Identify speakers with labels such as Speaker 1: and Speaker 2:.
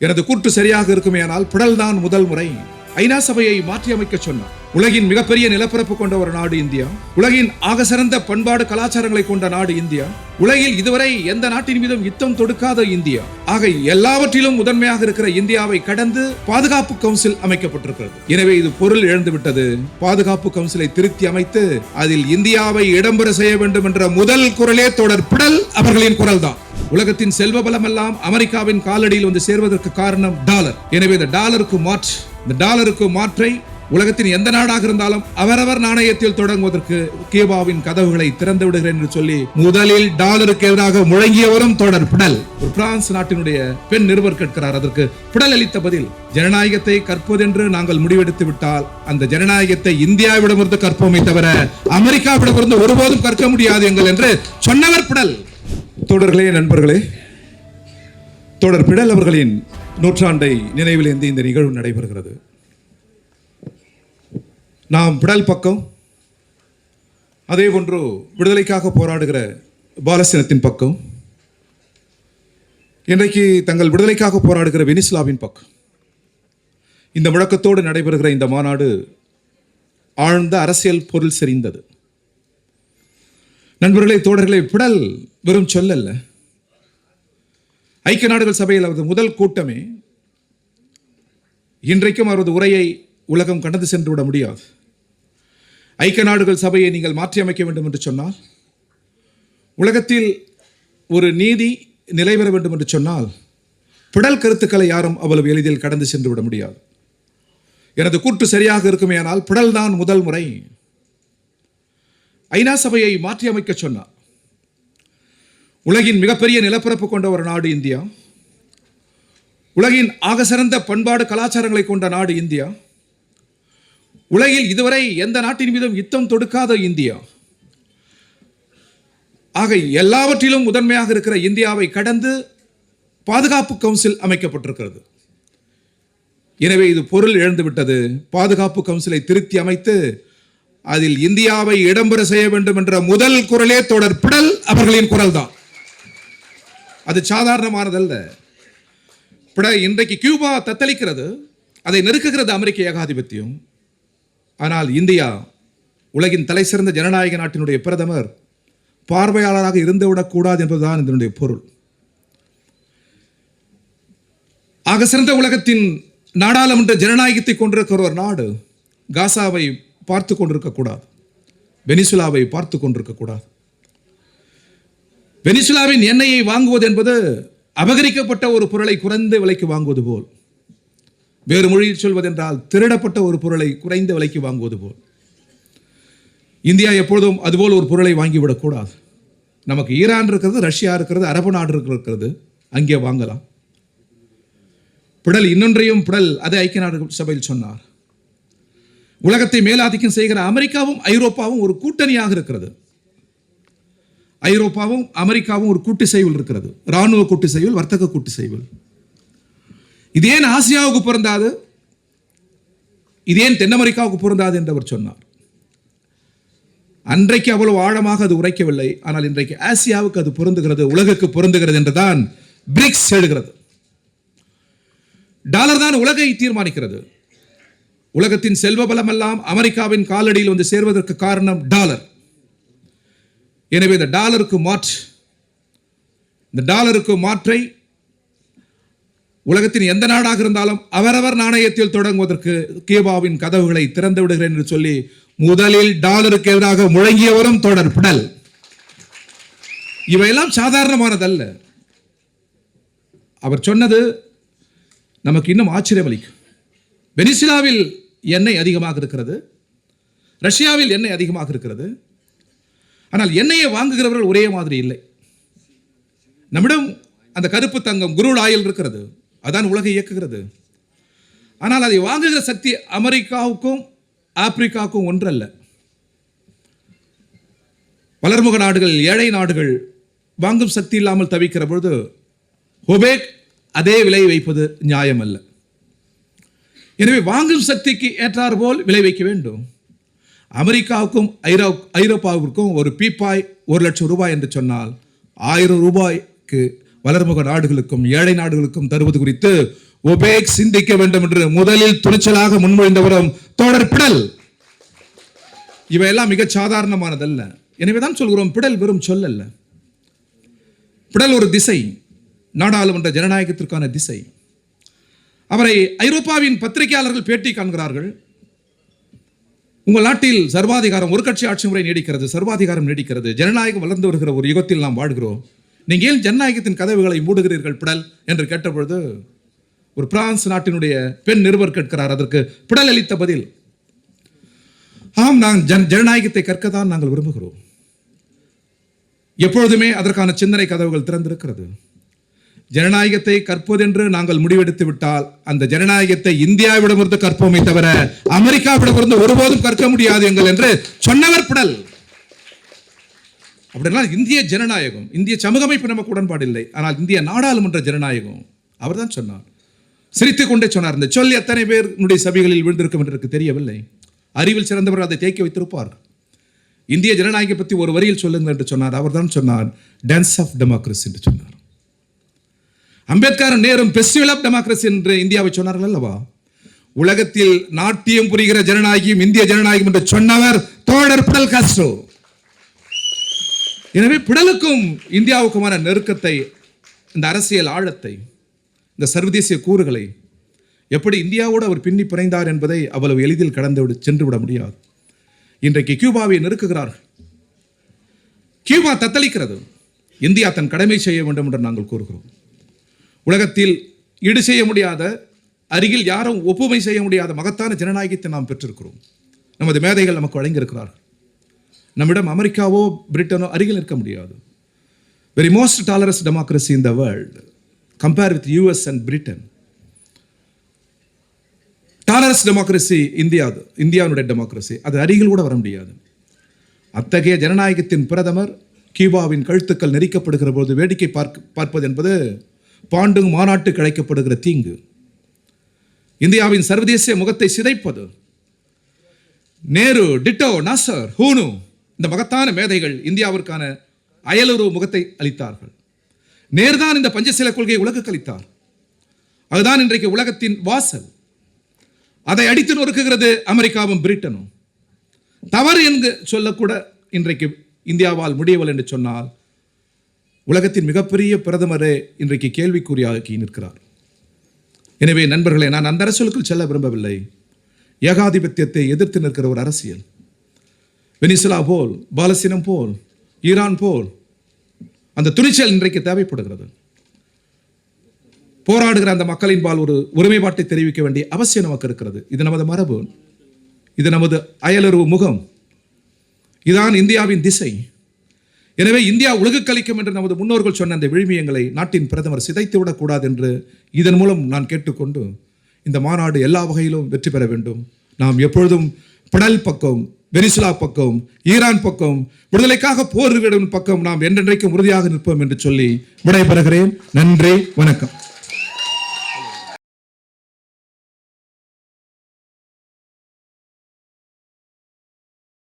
Speaker 1: எனது கூற்று சரியாக இருக்குமேயானால் புடல்தான் முதல் முறை ஐநா சபையை மாற்றியமைக்க சொன்னார். உலகின் மிகப்பெரிய நிலப்பரப்பு கொண்ட ஒரு நாடு இந்தியா. உலகின் ஆக சிறந்த பண்பாடு கலாச்சாரங்களை கொண்ட நாடு இந்தியா. உலகில் இதுவரை எந்த நாட்டின் மீதும் யுத்தம் தொடுக்காத இந்தியா. ஆக எல்லாவற்றிலும் முதன்மையாக இருக்கிற இந்தியாவை கடந்து பாதுகாப்பு கவுன்சில் அமைக்கப்பட்டிருக்கிறது. எனவே இது பொருள் இழந்துவிட்டது. பாதுகாப்பு கவுன்சிலை திருத்தி அமைத்து அதில் இந்தியாவை இடம்பெற செய்ய வேண்டும் என்ற முதல் குரலே தொடர் பிடல் அவர்களின் குரல் தான். உலகத்தின் செல்வ பலம் எல்லாம் அமெரிக்காவின் காலடியில் வந்து சேர்வதற்கு காரணம் டாலர். எனவே இந்த டாலருக்கு மாற்றை உலகத்தின் எந்த நாடாக இருந்தாலும் அவரவர் நாணயத்தில் தொடங்குவதற்கு கியூபாவின் கதவுகளை திறந்து விடுகிறேன் என்று சொல்லி முதலில் டாலருக்கு எதிராக முழங்கியவரும் தொடர் பிடல். ஒரு பிரான்ஸ் நாட்டினுடைய பெண் நிருபர் கேட்கிறார். அதற்கு பிடல் அளித்த பதில், ஜனநாயகத்தை கற்பதென்று நாங்கள் முடிவெடுத்து விட்டால் அந்த ஜனநாயகத்தை இந்தியாவிடமிருந்து கற்போமே தவிர அமெரிக்காவிடமிருந்து ஒருபோதும் கற்க முடியாது எங்கள் என்று சொன்னவர் பிடல். தொடர்களே, நண்பர்களே, தொடர் பிடல் அவர்களின் நூற்றாண்டை நினைவில் ஏந்தி இந்த நிகழ்வு நடைபெறுகிறது. நாம் பிடல் பக்கம், அதே போன்று விடுதலைக்காக போராடுகிற பாலஸ்தீனத்தின் பக்கம், இன்றைக்கு தங்கள் விடுதலைக்காக போராடுகிற வெனிசுலாவின் பக்கம். இந்த முழக்கத்தோடு நடைபெறுகிற இந்த மாநாடு ஆழ்ந்த அரசியல் பொருள் செறிந்தது. நண்பர்களே, தோழர்களே, பிடல் வெறும் சொல்லல்ல. ஐக்கிய நாடுகள் சபையில் அவரது முதல் கூட்டமே இன்றைக்கும் அவரது உரையை உலகம் கடந்து சென்று விட முடியாது. ஐக்கிய நாடுகள் சபையை நீங்கள் மாற்றியமைக்க வேண்டும் என்று சொன்னால், உலகத்தில் ஒரு நீதி நிலை பெற வேண்டும் என்று சொன்னால், பிடல் கருத்துக்களை யாரும் அவ்வளவு எளிதில் கடந்து சென்று விட முடியாது. எனது கூற்று சரியாக இருக்குமேயானால் பிடல் தான் முதல் முறை ஐநா சபையை மாற்றியமைக்க சொன்னார். உலகின் மிகப்பெரிய நிலப்பரப்பு கொண்ட ஒரு நாடு இந்தியா. உலகின் ஆக சிறந்த பண்பாடு கலாச்சாரங்களை கொண்ட நாடு இந்தியா. உலகில் இதுவரை எந்த நாட்டின் மீதும் யுத்தம் தொடுக்காத இந்தியா. ஆக எல்லாவற்றிலும் முதன்மையாக இருக்கிற இந்தியாவை கடந்து பாதுகாப்பு கவுன்சில் அமைக்கப்பட்டிருக்கிறது. எனவே இது பொருள் இழந்துவிட்டது. பாதுகாப்பு கவுன்சிலை திருத்தி அமைத்து அதில் இந்தியாவை இடம்பெற செய்ய வேண்டும் என்ற முதல் குரலே தொடர் பிடல் அவர்களின் குரல் தான். அது சாதாரணமானதல்ல. இன்றைக்கு கியூபா தத்தளிக்கிறது, அதை நெருக்குகிறது அமெரிக்க ஏகாதிபத்தியம். ஆனால் இந்தியா, உலகின் தலை சிறந்த ஜனநாயக நாட்டினுடைய பிரதமர், பார்வையாளராக இருந்துவிடக்கூடாது என்பதுதான் இதனுடைய பொருள். ஆக சிறந்த உலகத்தின் நாடாளுமன்ற ஜனநாயகத்தை கொண்டிருக்கிற ஒரு நாடு காசாவை பார்த்து கொண்டிருக்கக்கூடாது, வெனிசுலாவை பார்த்து கொண்டிருக்கக்கூடாது. வெனிசுலாவின் எண்ணெயை வாங்குவது என்பது அபகரிக்கப்பட்ட ஒரு பொருளை குறைந்த விலைக்கு வாங்குவது போல், வேறு மொழியில் சொல்வதென்றால் திருடப்பட்ட ஒரு பொருளை குறைந்த விலைக்கு வாங்குவது போல். இந்தியா எப்பொழுதும் அதுபோல் ஒரு பொருளை வாங்கிவிடக்கூடாது. நமக்கு ஈரான் இருக்கிறது, ரஷ்யா இருக்கிறது, அரபு நாடு இருக்கிறது, அங்கே வாங்கலாம். பிடல் இன்னொன்றையும் அதே ஐக்கிய நாடுகள் சபையில் சொன்னார். உலகத்தை மேலாதிக்கம் செய்கிற அமெரிக்காவும் ஐரோப்பாவும் ஒரு கூட்டணியாக இருக்கிறது. ஐரோப்பாவும் அமெரிக்காவும் ஒரு கூட்டு செய்வில் இருக்கிறது. இராணுவ கூட்டு செய்வில், வர்த்தக கூட்டு செய்வில். இது ஏன் ஆசியாவுக்கு பொருந்தாது, இது ஏன் தென் அமெரிக்காவுக்கு பொருந்தாது என்று அவர் சொன்னார். அன்றைக்கு அவ்வளவு ஆழமாக அது உரைக்கவில்லை. ஆனால் இன்றைக்கு ஆசியாவுக்கு அது பொருந்துகிறது, உலகுக்கு பொருந்துகிறது என்றுதான் பிரிக்ஸ் எழுகிறது. டாலர் தான் உலகை தீர்மானிக்கிறது. உலகத்தின் செல்வ பலம் எல்லாம் அமெரிக்காவின் காலடியில் வந்து சேர்வதற்கு காரணம் டாலர். எனவே இந்த டாலருக்கு மாற்றை உலகத்தின் எந்த நாடாக இருந்தாலும் அவரவர் நாணயத்தில் தொடங்குவதற்கு கியூபாவின் கதவுகளை திறந்து விடுகிறேன் என்று சொல்லி முதலில் டாலருக்கு எதிராக முழங்கியவரும் தொடர் பிடல். இவையெல்லாம் சாதாரணமானதல்ல. அவர் சொன்னது நமக்கு இன்னும் ஆச்சரியம் அளிக்கும். வெனிசுலாவில் எண்ணெய் அதிகமாக இருக்கிறது, ரஷ்யாவில் எண்ணெய் அதிகமாக இருக்கிறது. ஆனால் எண்ணெயை வாங்குகிறவர்கள் ஒரே மாதிரி இல்லை. நம்மிடம் அந்த கருப்பு தங்கம் குரூட் ஆயில் இருக்கிறது, அதான் உலகை இயக்குகிறது. ஆனால் அதை வாங்குகிற சக்தி அமெரிக்காவுக்கும் ஆப்பிரிக்காவுக்கும் ஒன்றல்ல. வளர்முக நாடுகள், ஏழை நாடுகள் வாங்கும் சக்தி இல்லாமல் தவிக்கிற பொழுது ஒபேக் அதே விலை வைப்பது நியாயம் அல்ல. எனவே வாங்கும் சக்திக்கு ஏற்றார் போல் விலை வைக்க வேண்டும். அமெரிக்காவுக்கும் ஐரோப்பாவிற்கும் ஒரு பீப்பாய் 1 லட்சம் ரூபாய் என்று சொன்னால் 1000 ரூபாய்க்கு வளர்முக நாடுகளுக்கும் ஏழை நாடுகளுக்கும் தருவது குறித்து ஒபேக் சிந்திக்க வேண்டும் என்று முதலில் துணிச்சலாக முன்மொழிந்தவரும் தோழர் பிடல். இவையெல்லாம் மிக சாதாரணமானதல்ல. எனவேதான் சொல்கிறோம், பிடல் வெறும் சொல் அல்ல. பிடல் ஒரு திசை, நாடாளுமன்ற ஜனநாயகத்திற்கான திசை. அவரை ஐரோப்பாவின் பத்திரிகையாளர்கள் பேட்டி காண்கிறார்கள். உங்கள் நாட்டில் சர்வாதிகாரம், ஒரு கட்சி ஆட்சி முறை நீடிக்கிறது, சர்வாதிகாரம் நீடிக்கிறது, ஜனநாயகம் வளர்ந்து வருகிற ஒரு யுகத்தில் நாம் வாழ்கிறோம், நீங்கள் ஏன் ஜனநாயகத்தின் கதவுகளை மூடுகிறீர்கள் பிடல் என்று கேட்டபொழுது ஒரு பிரான்ஸ் நாட்டினுடைய பெண் நிருபர் கேட்கிறார். அதற்கு பிடல் அளித்த பதில், ஆம், நாங்கள் ஜனநாயகத்தை கற்கத்தான் நாங்கள் விரும்புகிறோம். எப்பொழுதுமே அதற்கான சிந்தனை கதவுகள் திறந்திருக்கிறது. ஜனநாயகத்தை கற்பதென்று நாங்கள் முடிவெடுத்து விட்டால் அந்த ஜனநாயகத்தை இந்தியாவிடமிருந்து கற்போமே தவிர அமெரிக்காவிடமிருந்து ஒருபோதும் கற்க முடியாது எங்கள் என்று சொன்னவர் பிடல். அப்படின்னா இந்திய ஜனநாயகம், இந்திய சமூகமைப்பு நமக்கு உடன்பாடு இல்லை, ஆனால் இந்திய நாடாளுமன்ற ஜனநாயகம் அவர் தான் சொன்னார். சிரித்துக் கொண்டே சொன்னார். இந்த சொல் எத்தனை பேருடைய சபைகளில் விழுந்திருக்கும் என்று எனக்கு தெரியவில்லை. அறிவில் சிறந்தவர்கள் அதை தேக்கி வைத்திருப்பார்கள். இந்திய ஜனநாயகம் பற்றி ஒரு வரியில் சொல்லுங்கள் என்று சொன்னார். அவர் தான் சொன்னார், டான்ஸ் ஆஃப் டெமோக்ரஸி என்று சொன்னார். அம்பேத்கர் நேரும் ஃபெஸ்டிவல் ஆஃப் டெமோக்ரஸி என்று இந்தியாவை சொன்னார்கள் அல்லவா? உலகத்தில் நாட்டியம் புரிகிற ஜனநாயகம் இந்திய ஜனநாயகம் என்று சொன்னவர் தோழர் பிடல் காஸ்ட்ரோ. எனவே பிடலுக்கும் இந்தியாவுக்குமான நெருக்கத்தை, இந்த அரசியல் ஆழத்தை, இந்த சர்வதேசிய கூறுகளை எப்படி இந்தியாவோடு அவர் பின்னி பிணைந்தார் என்பதை அவ்வளவு எளிதில் கடந்து சென்று விட முடியாது. இன்றைக்கு கியூபாவை நெருக்குகிறார்கள். கியூபா தத்தளிக்கிறது. இந்தியா தன் கடமை செய்ய வேண்டும் என்று நாங்கள் கூறுகிறோம். உலகத்தில் ஈடு செய்ய முடியாத, அருகில் யாரும் ஒப்புமை செய்ய முடியாத மகத்தான ஜனநாயகத்தை நாம் பெற்றிருக்கிறோம். நமது மேதைகள் நமக்கு வழங்கியிருக்கிறார்கள். நம்மிடம் அமெரிக்காவோ பிரிட்டனோ அருகில் இருக்க முடியாது. Very most tolerant democracy in the world compare with US and Britain. Tolerant democracy இந்தியாவுடைய டெமோக்ரஸி, அது அருகில் கூட வர முடியாது. அத்தகைய ஜனநாயகத்தின் பிரதமர் கியூபாவின் கழுத்துக்கள் நெரிக்கப்படுகிற போது வேடிக்கை பார்ப்பது என்பது பாண்டுங் மாநாட்டுக்கு அழைக்கப்படுகிற தீங்கு. இந்தியாவின் சர்வதேச முகத்தை சிதைப்பது. நேரு, டிட்டோ, நாசர், ஹூனு, இந்த மகத்தான மேதைகள் இந்தியாவிற்கான அயலுறவு முகத்தை அளித்தார்கள். நேர்தான் இந்த பஞ்சசீல கொள்கையை உலகுக்கு அளித்தார். அதுதான் இன்றைக்கு உலகத்தின் வாசல். அதை அடித்து நொறுக்குகிறது அமெரிக்காவும் பிரிட்டனும். தவறு என்று சொல்லக்கூட இன்றைக்கு இந்தியாவால் முடியவில்லை என்று சொன்னால் உலகத்தின் மிகப்பெரிய பிரதமரே இன்றைக்கு கேள்விக்குறியாகி நிற்கிறார். எனவே நண்பர்களே, நான் அந்த அரசியலுக்குள் செல்ல விரும்பவில்லை. ஏகாதிபத்தியத்தை எதிர்த்து நிற்கிற ஒரு அரசியல், வெனிசுலா போல், பாலஸ்தீனம் போல், ஈரான் போல் அந்த துணிச்சல் இன்றைக்கு தேவைப்படுகிறது. போராடுகிற அந்த மக்களின் பால் ஒரு ஒருமைப்பாட்டை தெரிவிக்க வேண்டிய அவசியம் நமக்கு இருக்கிறது. இது நமது மரபு, இது நமது அயலுறவு முகம், இதுதான் இந்தியாவின் திசை. எனவே இந்தியா உலகுக்கு அளிக்கும் என்று நமது முன்னோர்கள் சொன்ன அந்த விழுமியங்களை நாட்டின் பிரதமர் சிதைத்து விடக்கூடாது என்று இதன் மூலம் நான் கேட்டுக்கொண்டு, இந்த மாநாடு எல்லா வகையிலும் வெற்றி பெற வேண்டும். நாம் எப்பொழுதும் பிடல் பக்கம், வெனிசுலா பக்கம், ஈரான் பக்கம், விடுதலைக்காக போர் பக்கம் நாம் என்றென்றைக்கும் உறுதியாக நிற்போம் என்று சொல்லி விடைபெறுகிறேன். நன்றி, வணக்கம்.